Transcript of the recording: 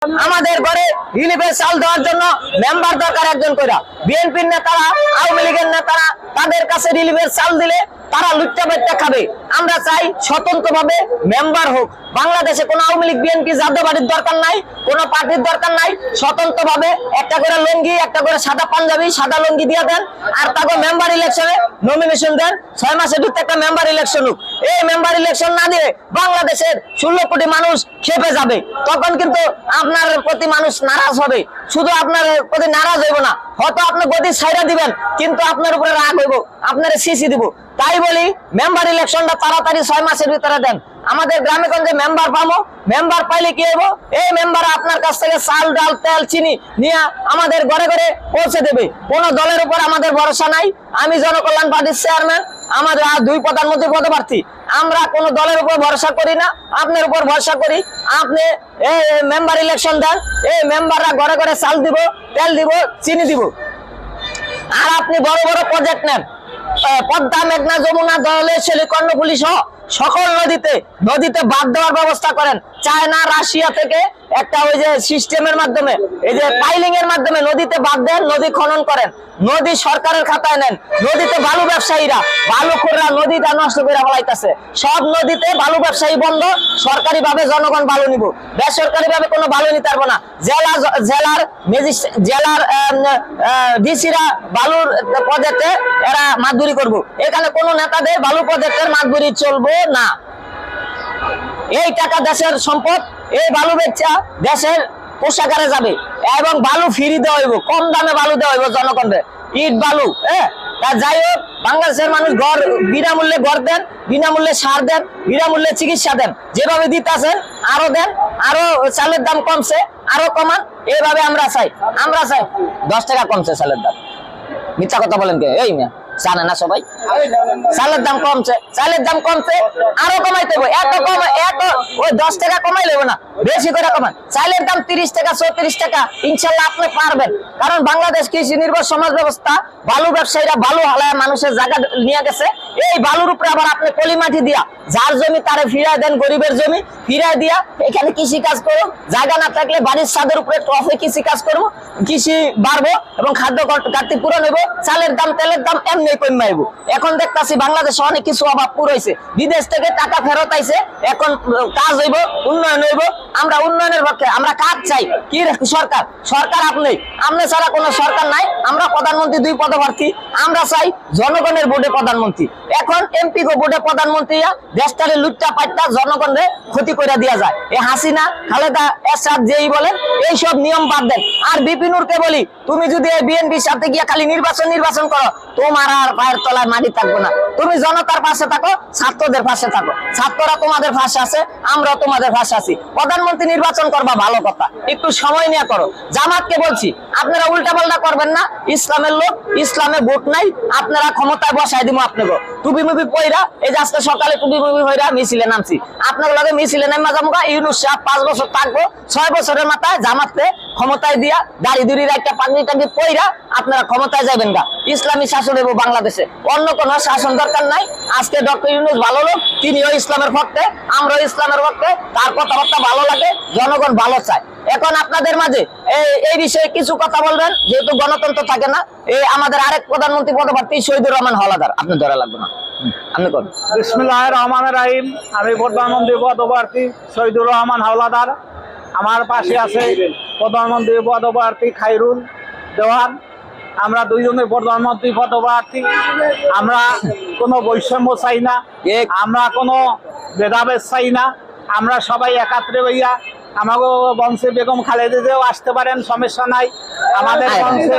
আমাদের ঘরে রিলিফের চাল দেওয়ার জন্য মেম্বার দরকার একজন কইরা। বিএনপির নেতারা, আওয়ামী লীগের নেতারা তাদের কাছে রিলিফের চাল দিলে তারা লুটটা বেটটা খাবে। আমরা চাই স্বতন্ত্রভাবে মেম্বার হোক। বাংলাদেশে কোনো আওয়ামী লীগ বিএনপি জাতীয়বাদীর দরকার নাই, কোনো পার্টির দরকার নাই। স্বতন্ত্রভাবে একটা করে লুঙ্গি, একটা করে সাদা পাঞ্জাবি, সাদা লুঙ্গি দিয়ে দেন, আর তাকে মেম্বার ইলেকশনে নমিনেশন দেন। 6 মাসের ভিতরে একটা মেম্বার ইলেকশন হোক। এই মেম্বার ইলেকশন না দিয়ে বাংলাদেশের 16 কোটি মানুষ খেপে যাবে। তখন কিন্তু আপনার প্রতি মানুষ নারাজ হবে। শুধু আপনার প্রতি নারাজ হইব না, হয়তো আপনি গদি ছাইড়া দিবেন, কিন্তু আপনার উপরে রাগ হইব, আপনার সিসি দিব। তাই বলি মেম্বার ইলেকশনটা তাড়াতাড়ি 6 মাসের ভিতরে দেন। আমাদের গ্রামে গঞ্জে মেম্বার পাবো, মেম্বার পাইলে কি হইব, এই মেম্বার আপনার কাছ থেকে চাল, ডাল, তেল, চিনি নিয়ে আমাদের ঘরে ঘরে পৌঁছে দেবে। কোন দলের উপর আমাদের ভরসা নাই। আমি জনকল্যাণ পার্টির চেয়ারম্যান, আমাদের 2 প্রধানমন্ত্রী পদপ্রার্থী। আমরা কোন দলের উপর ভরসা করি না, আপনার উপর ভরসা করি। আপনি এই মেম্বার ইলেকশন দেন, এই মেম্বাররা ঘরে ঘরে চাল দিব, তেল দিব, চিনি দিব। আর আপনি বড় বড় প্রজেক্ট নেন, পদ্মা, মেঘনা, যমুনা, ধলেশ্বরী, কর্ণফুলী সহ সকল নদীতে বাদ দেওয়ার ব্যবস্থা করেন। চায়না, রাশিয়া থেকে একটা ওই যে সিস্টেমের মাধ্যমে, এই যে পাইলিং এর মাধ্যমে নদীতে বাদ দেন, নদী খনন করেন, নদী সরকারের খাতায় নেন। নদীতে বালু ব্যবসায়ীরা, বালুখোররা নদীটা নষ্ট করে ফেলাইতেছে। সব নদীতে বালু ব্যবসায়ী বন্ধ। সরকারি ভাবে জনগণ বালু নিব, বেসরকারি ভাবে কোনো বালু নিতে পারবো না। জেলার ডিসিরা বালুর প্রজেক্টে এরা মাতবুরি করব। এখানে কোন নেতাদের বালু প্রজেক্টের মাতবুরি চলবে না। এই টাকা দেশের সম্পদ, এই বালু বেচা দেশের কোষাগারে যাবে এবং বালু ফ্রি দেওয়া হইব, কম দামে বালু দেওয়া হইব জনগণের। ইট বালু, তা যাই হোক, বাংলাদেশের মানুষ বিনামূল্যে ঘর দেন, বিনামূল্যে সার দেন, বিনামূল্যে চিকিৎসা দেন। যেভাবে দিতেছেন আরো দেন। আরো চালের দাম কমছে, আরো কমান। এইভাবে আমরা চাই 10 টাকা কমছে চালের দাম। মিথ্যা কথা বলেন কে? এই মেয়ে জানে না সবাই, চালের দাম কমছে, আরো কমাইতে হবে। এত ওই 10 টাকা কমাই লেব না, বেশি করে কমান। চালের দাম 30 টাকা, 34 টাকা, ইনশাল্লাহ আপনি পারবেন। কারণ বাংলাদেশ কৃষি নির্ভর সমাজ ব্যবস্থা। বালু ব্যবসায়ীরা বালু হালায় মানুষের জায়গা নিয়ে গেছে। এই বালুর উপরে আবার আপনি পলিমাটি দিয়া যার জমি তারে ফিরাই দেন, গরিবের জমি ফিরাই দিয়া এখানে কৃষি কাজ করো। জায়গা না থাকলে বাড়ির ছাদের উপরে টফে কৃষি কাজ করবো, কৃষি বাড়বো এবং খাদ্য ঘাটতি পূরণ হইব। চালের দাম, তেলের দাম এমনি কমে আইব। এখন দেখতেছি বাংলাদেশে অনেক কিছু অভাব পুরাইছে, বিদেশ থেকে টাকা ফেরত আইছে, এখন কাজ হইব, উন্নয়ন হইব। আমরা উন্নয়নের পক্ষে, আমরা কাজ চাই। কি সরকার আপনি ছাড়া কোনো সরকার নাই। আমরা প্রধানমন্ত্রী 2 পদপ্রার্থী, আমরা চাই জনগণের ভোটে প্রধানমন্ত্রী। এখন এমপি গো ভোটে প্রধানমন্ত্রী দেশটারে লুটটা পাট্টা জনগণের ক্ষতি করে দেওয়া যায়। এই হাসিনা, খালেদা, এরশাদ যেই বলেন এইসব নিয়ম বাদ দেন। আর বিপিনুরকে বলি, তুমি যদি এই বিএনপির সাথে গিয়ে খালি নির্বাচন করো, তোমার আর পায়ের তলায় মাটি থাকবো না। তুমি জনতার পাশে থাকো, ছাত্রদের পাশে থাকো। ছাত্ররা তোমাদের পাশে আছে, আমরা তোমাদের পাশে আছি। প্রধানমন্ত্রী নির্বাচন করবা ভালো কথা, একটু সময় নিয়ে করো। জামাতকে বলছি, আপনারা উল্টা পাল্টা করবেন না। ইসলামের লোক, ইসলামে ভোট নাই। আপনারা ক্ষমতায় বসাই দিব আপনাকে। টুপি মুপি পইরা, এই যে আজকে সকালে টুপি মুপি পইরা মিছিলে নামছি। আপনার লগে মিছিলে নামা যাবো। ইউনূস সাহেব 5 বছর থাকবো, 6 বছরের মাথায় জামাতকে ক্ষমতায় দিয়া দাড়ি দুড়ির একটা পাগড়ি টাগড়ি পইরা আপনারা ক্ষমতায় যাবেন গা। ইসলামী শাসন হইব বাংলাদেশে, অন্য কোন শাসন দরকার নাই। আজকে ডক্টর ইউনূস ভালো লোক, তিনিও ইসলামের পক্ষে, আমরাও ইসলামের পক্ষে। তার কথাবার্তা ভালো লাগে, জনগণ ভালো চায়। এখন আপনাদের মাঝে এই বিষয়ে কিছু কথা বলবেন, যেহেতু গণতন্ত্র থাকে না। এই আমাদের আরেক প্রধানমন্ত্রী পদপ্রার্থী শহীদুর রহমান হাওলাদার, আপনি ধরা লাগবে না, আপনি করুন। বিসমিল্লাহির রহমানির রহিম। আমি প্রধানমন্ত্রী পদপ্রার্থী শহীদুর রহমান হাওলাদার। আমার পাশে আছে প্রধানমন্ত্রী পদপ্রার্থী খায়রুল দেওয়ান। আমরা 2 জনের প্রধানমন্ত্রী পদপ্রার্থী। আমরা কোনো বৈষম্য চাই না, আমরা কোনো ভেদাভেদ চাই না। আমরা সবাই একাত্রে হইয়া, আমাকে বংশে বেগম খালেদাও আসতে পারেন, সমস্যা নাই। আমাদের বংশে